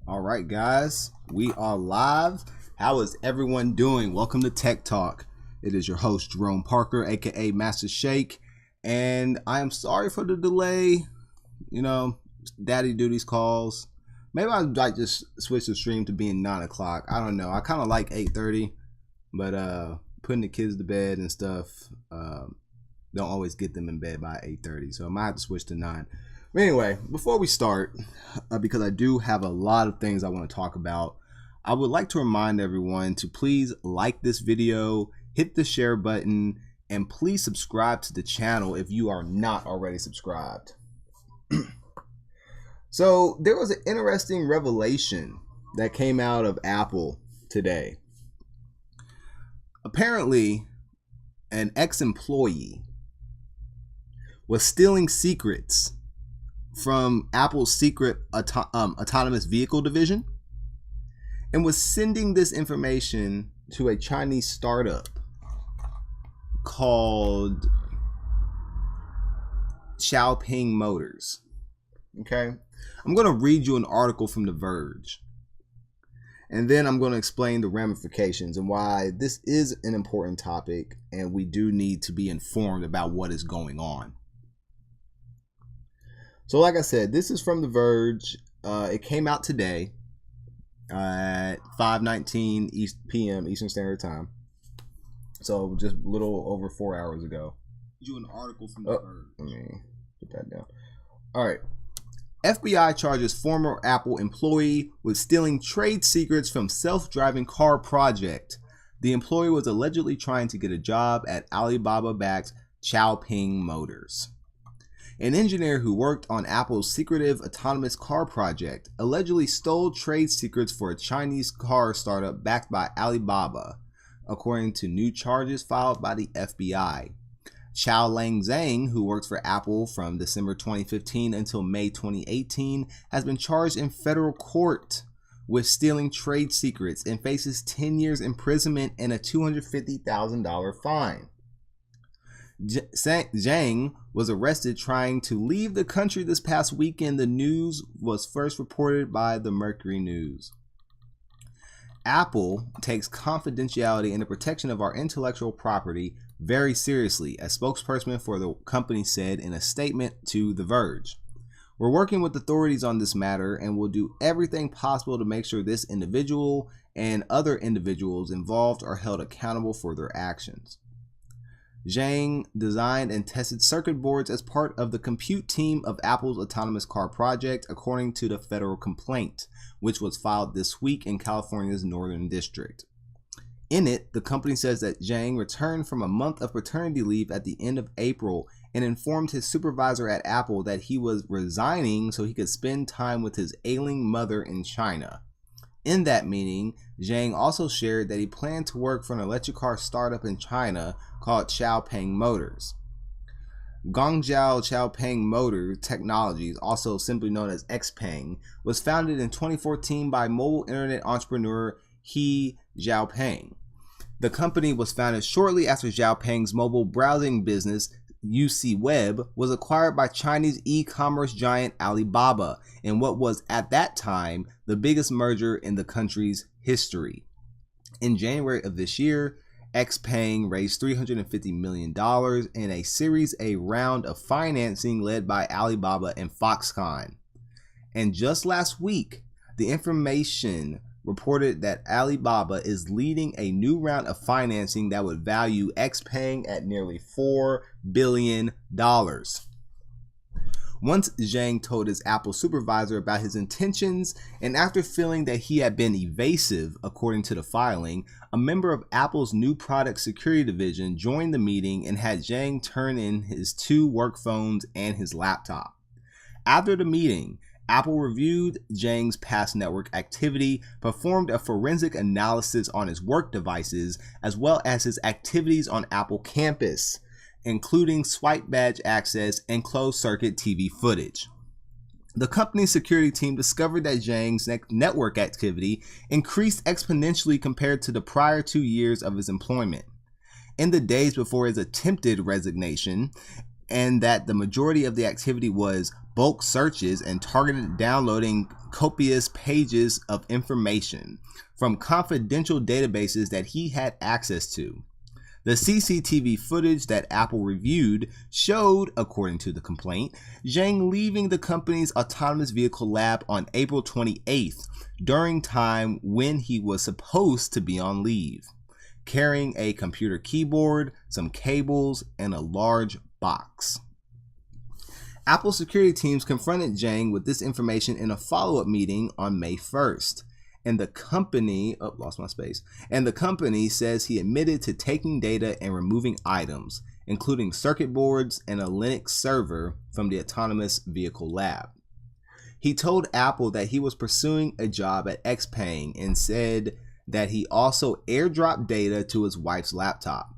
All right, guys, we are live. How is everyone doing? Welcome to Tech Talk. It is your host, Jerome Parker, aka Master Shake, and I am sorry for the delay. Daddy duties calls. Maybe I'd like just switch the stream to being 9 o'clock. I don't know. I kind of like 8:30, but putting the kids to bed and stuff don't always get them in bed by 8:30, so I might have to switch to 9. But anyway, before we start, because I do have a lot of things I want to talk about, I would like to remind everyone to please like this video, hit the share button, and please subscribe to the channel if you are not already subscribed. So there was an interesting revelation that came out of Apple today. Apparently, an ex-employee was stealing secrets from Apple's secret autonomous vehicle division and was sending this information to a Chinese startup called Xiaopeng Motors. Okay, I'm going to read you an article from The Verge, and then I'm going to explain the ramifications and why this is an important topic and we do need to be informed about what is going on. So like I said, this is from The Verge. It came out today at 5:19 p.m. Eastern Standard Time. So just a little over 4 hours ago. You an article from The Verge. Let me put that down. All right. FBI charges former Apple employee with stealing trade secrets from self-driving car project. The employee was allegedly trying to get a job at Alibaba-backed Xiaopeng Motors. An engineer who worked on Apple's secretive autonomous car project allegedly stole trade secrets for a Chinese car startup backed by Alibaba, according to new charges filed by the FBI. Xiaolang Zhang, who worked for Apple from December 2015 until May 2018, has been charged in federal court with stealing trade secrets and faces 10 years imprisonment and a $250,000 fine. Zhang was arrested trying to leave the country this past weekend. The news was first reported by the Mercury News. Apple takes confidentiality and the protection of our intellectual property very seriously, a spokesperson for the company said in a statement to The Verge. We're working with authorities on this matter and will do everything possible to make sure this individual and other individuals involved are held accountable for their actions. Zhang designed and tested circuit boards as part of the compute team of Apple's autonomous car project, according to the federal complaint, which was filed this week in California's Northern District. In it, the company says that Zhang returned from a month of paternity leave at the end of April and informed his supervisor at Apple that he was resigning so he could spend time with his ailing mother in China. In that meeting, Zhang also shared that he planned to work for an electric car startup in China called Xiaopeng Motors. Guangzhou Xiaopeng Motor Technologies, also simply known as XPeng, was founded in 2014 by mobile internet entrepreneur He Xiaopeng. The company was founded shortly after Xiaopeng's mobile browsing business, UC Web, was acquired by Chinese e-commerce giant Alibaba in what was at that time the biggest merger in the country's history. In January of this year, XPeng raised $350 million in a Series A round of financing led by Alibaba and Foxconn. And just last week, the information reported that Alibaba is leading a new round of financing that would value XPeng at nearly $4 billion. Once Zhang told his Apple supervisor about his intentions, and after feeling that he had been evasive, according to the filing, a member of Apple's new product security division joined the meeting and had Zhang turn in his 2 work phones and his laptop. After the meeting, Apple reviewed Zhang's past network activity, performed a forensic analysis on his work devices, as well as his activities on Apple campus, including swipe badge access and closed-circuit TV footage. The company's security team discovered that Zhang's network activity increased exponentially compared to the prior 2 years of his employment. In the days before his attempted resignation, and that the majority of the activity was bulk searches and targeted downloading copious pages of information from confidential databases that he had access to. The CCTV footage that Apple reviewed showed, according to the complaint, Zhang leaving the company's autonomous vehicle lab on April 28th, during time when he was supposed to be on leave, carrying a computer keyboard, some cables, and a large box. Apple security teams confronted Zhang with this information in a follow-up meeting on May 1st. And the company, And the company says he admitted to taking data and removing items, including circuit boards and a Linux server from the autonomous vehicle lab. He told Apple that he was pursuing a job at XPeng and said that he also airdropped data to his wife's laptop.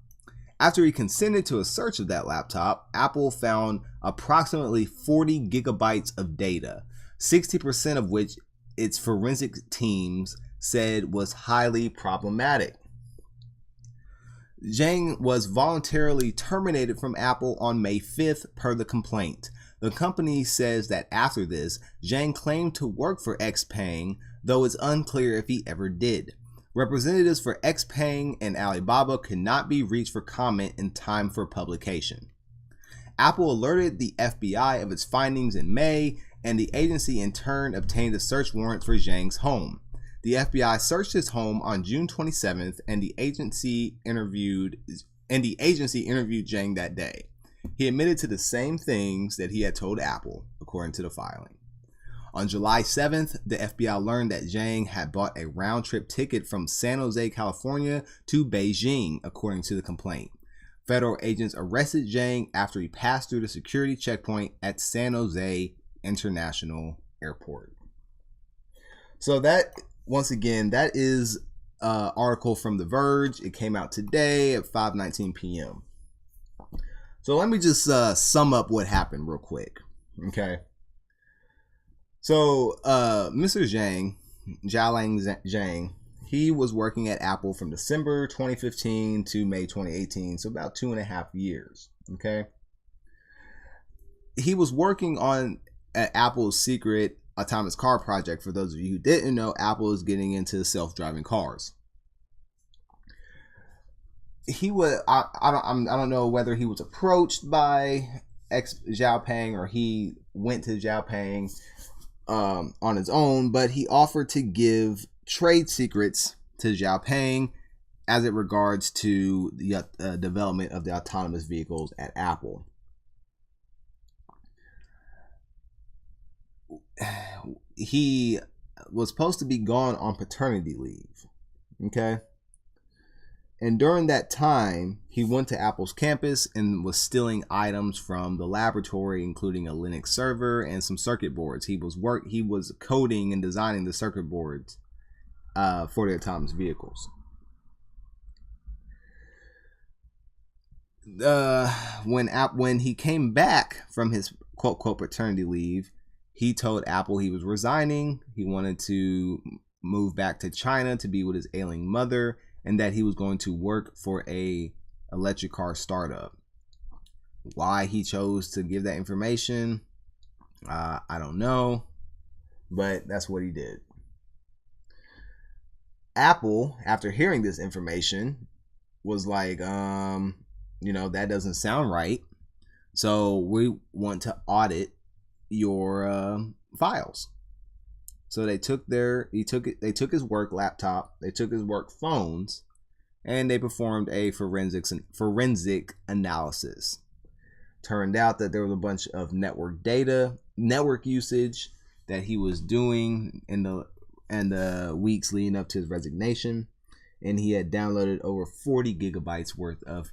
After he consented to a search of that laptop, Apple found approximately 40 gigabytes of data, 60% of which its forensic teams said was highly problematic. Zhang was voluntarily terminated from Apple on May 5th per the complaint. The company says that after this, Zhang claimed to work for XPeng, though it's unclear if he ever did. Representatives for XPeng and Alibaba could not be reached for comment in time for publication. Apple alerted the FBI of its findings in May, and the agency in turn obtained a search warrant for Zhang's home. The FBI searched his home on June 27th, and the agency interviewed Zhang that day. He admitted to the same things that he had told Apple, according to the filing. On July 7th, the FBI learned that Zhang had bought a round-trip ticket from San Jose, California to Beijing, according to the complaint. Federal agents arrested Zhang after he passed through the security checkpoint at San Jose International Airport. So that, once again, that is an article from The Verge. It came out today at 5:19 p.m. So let me just sum up what happened real quick. Okay. So Mr. Zhang, Xiaolang Zhang, he was working at Apple from December 2015 to May 2018, so about 2.5 years. Okay. He was working on Apple's secret autonomous car project. For those of you who didn't know, Apple is getting into self-driving cars. He was I don't know whether he was approached by Xiaopeng or he went to Xiaopeng on his own, but he offered to give trade secrets to Xiaopeng as it regards to the development of the autonomous vehicles at Apple. He was supposed to be gone on paternity leave. Okay. And during that time, he went to Apple's campus and was stealing items from the laboratory, including a Linux server and some circuit boards. He was coding and designing the circuit boards for the autonomous vehicles. When he came back from his quote paternity leave, he told Apple he was resigning. He wanted to move back to China to be with his ailing mother, and that he was going to work for a electric car startup. Why he chose to give that information, I don't know, but that's what he did. Apple, after hearing this information, was like, that doesn't sound right. So we want to audit your files. So they took his work laptop, they took his work phones, and they performed a forensic analysis. Turned out that there was a bunch of network usage that he was doing in the weeks leading up to his resignation, and he had downloaded over 40 gigabytes worth of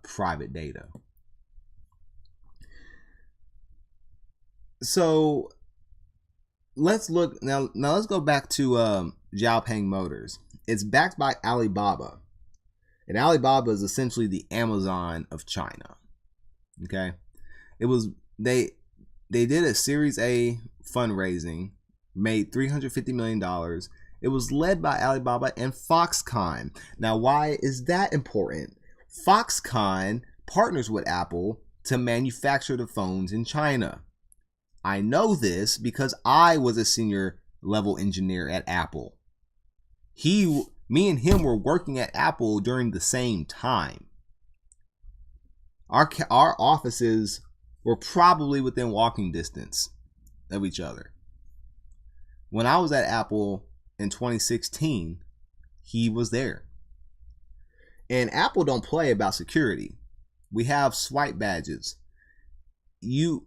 private data. So let's look now. Let's go back to Xiaopeng Motors. It's backed by Alibaba, and Alibaba is essentially the Amazon of China. Okay, they did a Series A fundraising, made $350 million. It was led by Alibaba and Foxconn. Now, why is that important? Foxconn partners with Apple to manufacture the phones in China. I know this because I was a senior level engineer at Apple. Me and him were working at Apple during the same time. Our offices were probably within walking distance of each other. When I was at Apple in 2016, he was there. And Apple don't play about security. We have swipe badges. You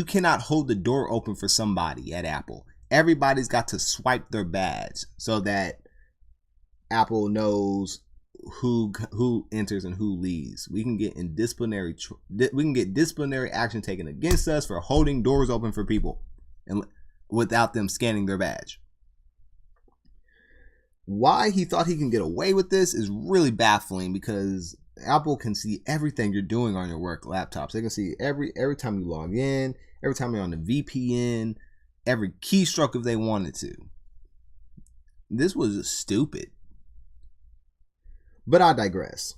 cannot hold the door open for somebody at Apple. Everybody's got to swipe their badge so that Apple knows who enters and who leaves. We can get disciplinary action taken against us for holding doors open for people and without them scanning their badge. Why he thought he can get away with this is really baffling, because Apple can see everything you're doing on your work laptops. They can see every time you log in, every time you're on the VPN, every keystroke if they wanted to. This was stupid. But I digress.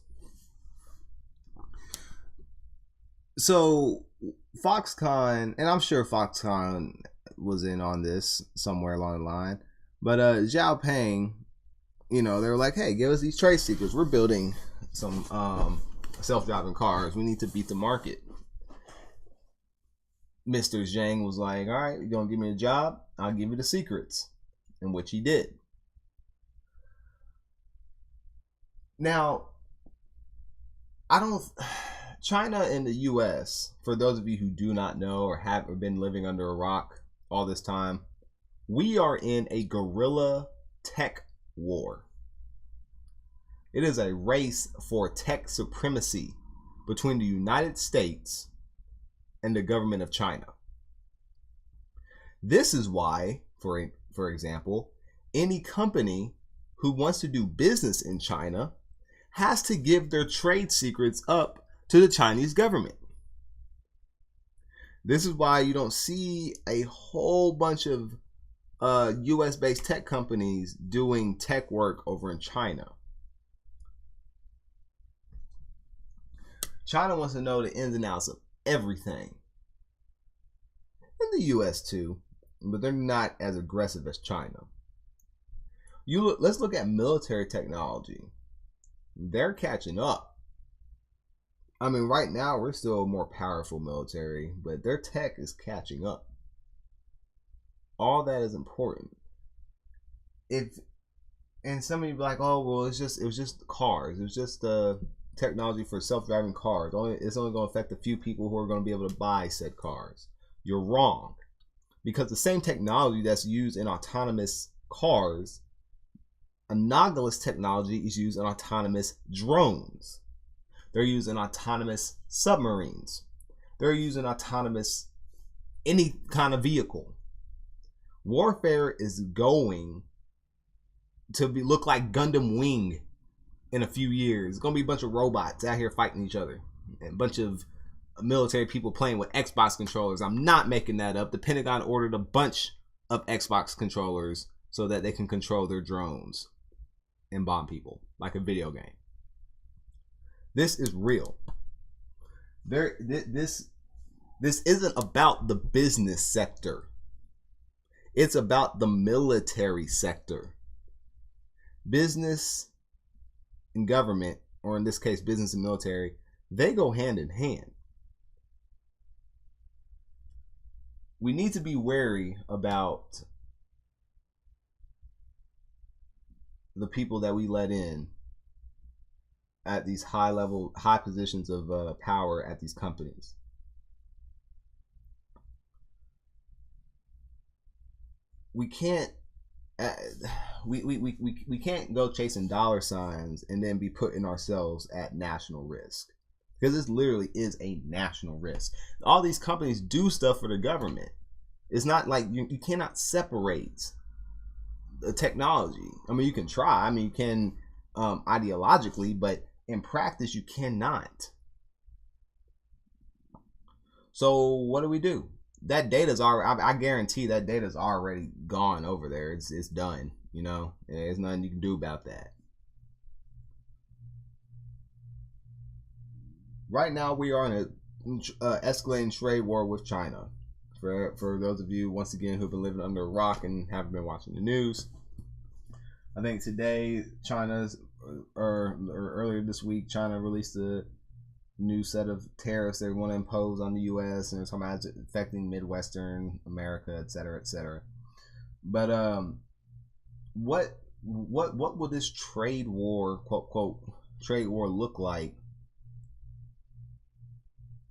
So Foxconn, and I'm sure Foxconn was in on this somewhere along the line, but Xiaopeng, they were like, hey, give us these trade secrets. We're building some self-driving cars. We need to beat the market. Mr. Zhang was like, all right, you're going to give me a job? I'll give you the secrets. And which he did. Now, China and the US, for those of you who do not know or have been living under a rock all this time, we are in a guerrilla tech war. It is a race for tech supremacy between the United States and the government of China. This is why, for example, any company who wants to do business in China has to give their trade secrets up to the Chinese government. This is why you don't see a whole bunch of US-based tech companies doing tech work over in China. China wants to know the ins and outs of everything. And the US too, but they're not as aggressive as China. Let's look at military technology. They're catching up. I mean, right now we're still a more powerful military, but their tech is catching up. All that is important. And some of you be like, oh well, it was just cars. It was just technology for self-driving cars. It's only going to affect a few people who are going to be able to buy said cars. You're wrong, because the same technology that's used in autonomous cars, analogous technology is used in autonomous drones. They're used in autonomous submarines. They're used in autonomous any kind of vehicle. Warfare is going to look like Gundam Wing in a few years. It's going to be a bunch of robots out here fighting each other. And a bunch of military people playing with Xbox controllers. I'm not making that up. The Pentagon ordered a bunch of Xbox controllers so that they can control their drones and bomb people like a video game. This is real. This isn't about the business sector. It's about the military sector. Business and government, or in this case, business and military, they go hand in hand. We need to be wary about the people that we let in at these high positions of power at these companies. We can't we can't go chasing dollar signs and then be putting ourselves at national risk, because this literally is a national risk. All these companies do stuff for the government. It's not like you cannot separate the technology. I mean, you can try. I mean, you can ideologically, but in practice, you cannot. So what do? That data's already, I guarantee that data's already gone over there. It's done. There's nothing you can do about that. Right now, we are in a escalating trade war with China. For those of you, once again, who've been living under a rock and haven't been watching the news, I think today, or earlier this week, China released a new set of tariffs they want to impose on the U.S. and they're talking about it's affecting Midwestern America, et cetera, et cetera. But what will this trade war, quote quote, trade war look like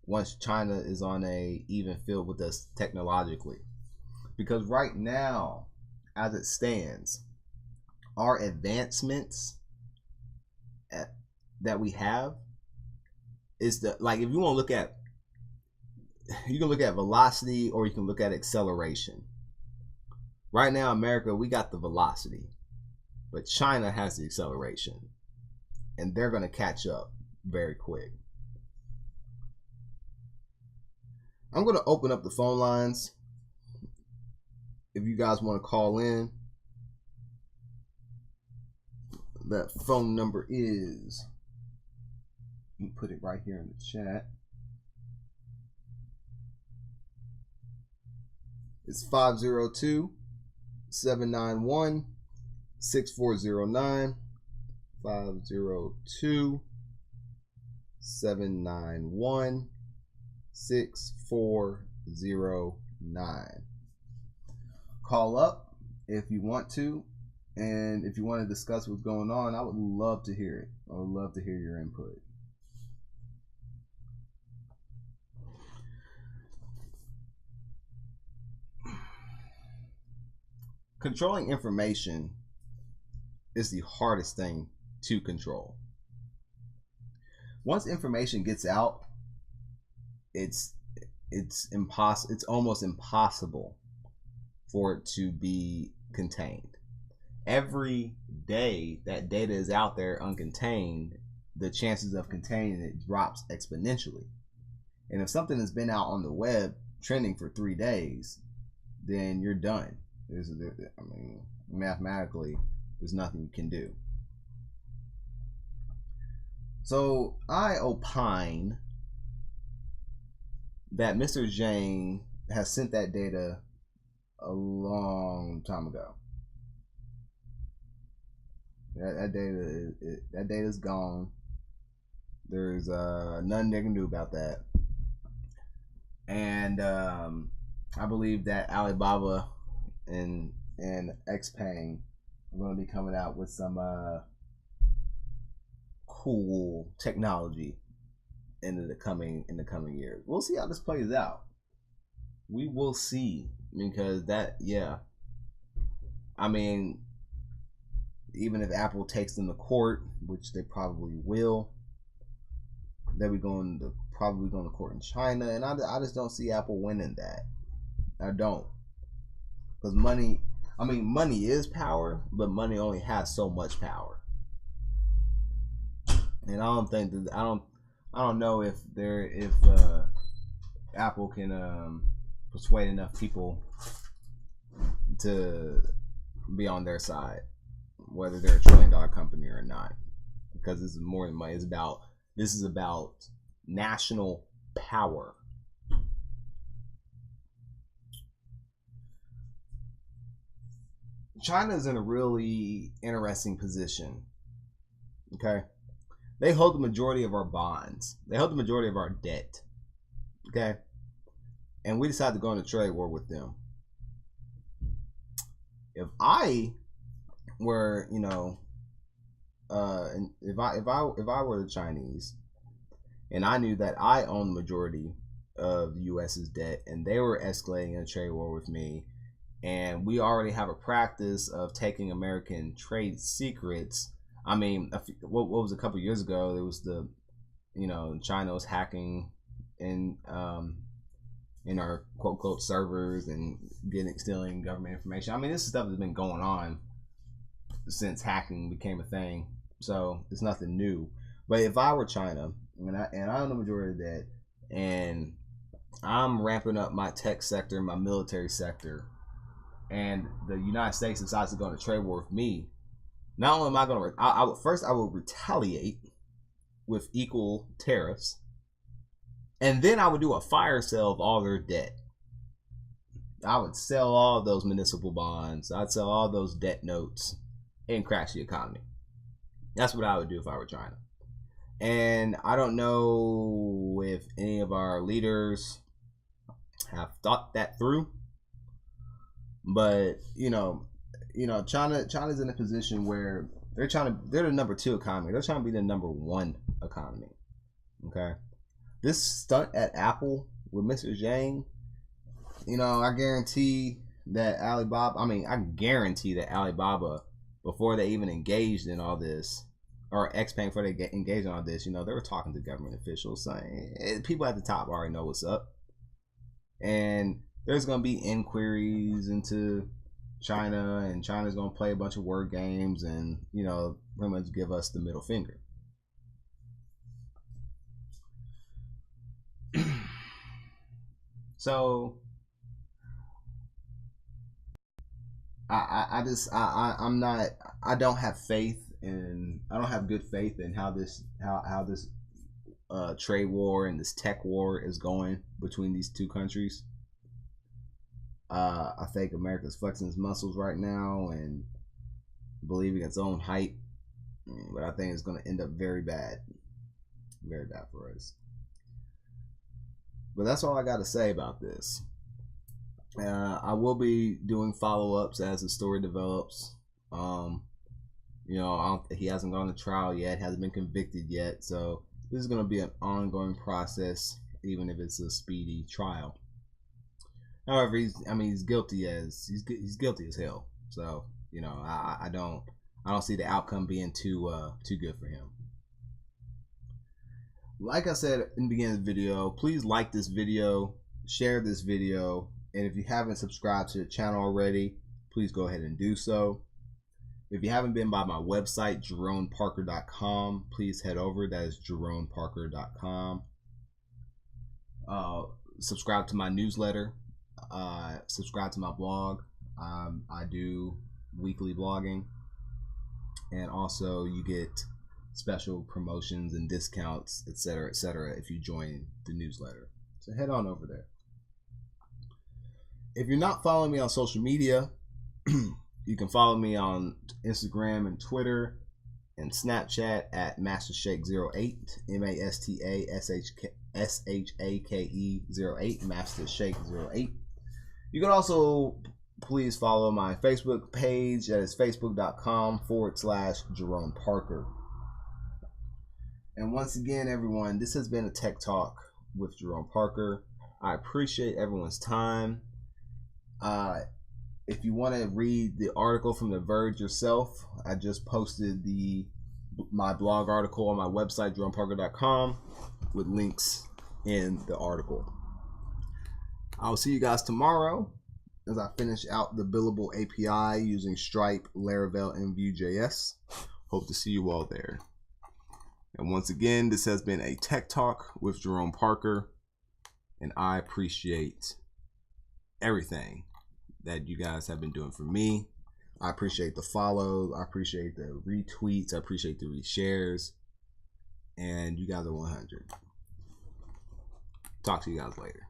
once China is on a even field with us technologically? Because right now, as it stands, our advancements that we have is like, if you want to look at, you can look at velocity or you can look at acceleration. Right now, America, we got the velocity, but China has the acceleration, and they're going to catch up very quick. I'm going to open up the phone lines. If you guys want to call in, that phone number is, let me put it right here in the chat. It's 502-791-6409. 502-791-6409. Call up if you want to, and if you want to discuss what's going on, I would love to hear it. I would love to hear your input. Controlling information is the hardest thing to control. Once information gets out, it's impossible. It's almost impossible for it to be contained. Every day that data is out there uncontained, the chances of containing it drops exponentially. And if something has been out on the web trending for 3 days, then you're done. I mean, mathematically, there's nothing you can do. So I opine that Mr. Zhang has sent that data a long time ago. That data is gone. There's nothing they can do about that. And I believe that Alibaba and Xpeng are going to be coming out with some cool technology in the coming years. We'll see how this plays out. We will see, because I mean, even if Apple takes them to court, which they probably will, they'll be probably going to court in China, and I just don't see Apple winning that. I don't. Because money is power, but money only has so much power. And I don't know if Apple can persuade enough people to be on their side, whether they're $1 trillion company or not. Because this is more than money. This is about national power. China is in a really interesting position. Okay, they hold the majority of our bonds. They hold the majority of our debt. Okay, and we decide to go into trade war with them. If I were, if I were the Chinese, and I knew that I own the majority of the U.S.'s debt, and they were escalating a trade war with me, and we already have a practice of taking American trade secrets. I mean, what was a couple years ago? There was China was hacking in our quote unquote servers and stealing government information. I mean, this stuff has been going on since hacking became a thing, so it's nothing new. But if I were China, and I own the majority of that, and I'm ramping up my tech sector, my military sector, and the United States decides to go into trade war with me, not only am I going to, I will retaliate with equal tariffs, and then I would do a fire sale of all their debt. I would sell all those municipal bonds. I'd sell all those debt notes and crash the economy. That's what I would do if I were China. And I don't know if any of our leaders have thought that through, but China's in a position where they're the number 2 economy. They're trying to be the number 1 economy. Okay, this stunt at Apple with Mr. Zhang, I guarantee that Alibaba, before they even engaged in all this, or XPeng before they get engaged in all this, they were talking to government officials, saying people at the top already know what's up, and there's gonna be inquiries into China, and China's gonna play a bunch of word games, and pretty much give us the middle finger. So I don't have good faith in how this trade war and this tech war is going between these two countries. I think America's flexing its muscles right now and believing its own hype, but I think it's going to end up very bad for us. But that's all I got to say about this. I will be doing follow-ups as the story develops. He hasn't gone to trial yet, hasn't been convicted yet, so this is going to be an ongoing process, even if it's a speedy trial. However, he's guilty as hell. So I don't see the outcome being too good for him. Like I said in the beginning of the video, please like this video, share this video, and if you haven't subscribed to the channel already, please go ahead and do so. If you haven't been by my website, JeromeParker.com, please head over. That is JeromeParker.com. Subscribe to my newsletter. Subscribe to my blog. I do weekly blogging, and also you get special promotions and discounts, etc., if you join the newsletter. So head on over there. If you're not following me on social media, you can follow me on Instagram and Twitter and Snapchat at MasterShake08, MasterShake08, MasterShake08. You can also please follow my Facebook page. That is facebook.com/Jerome Parker. And once again, everyone, this has been a Tech Talk with Jerome Parker. I appreciate everyone's time. If you want to read the article from The Verge yourself, I just posted my blog article on my website, JeromeParker.com, with links in the article. I'll see you guys tomorrow as I finish out the billable API using Stripe, Laravel, and Vue.js. Hope to see you all there. And once again, this has been a Tech Talk with Jerome Parker, and I appreciate everything that you guys have been doing for me. I appreciate the follows, I appreciate the retweets, I appreciate the reshares, and you guys are 100. Talk to you guys later.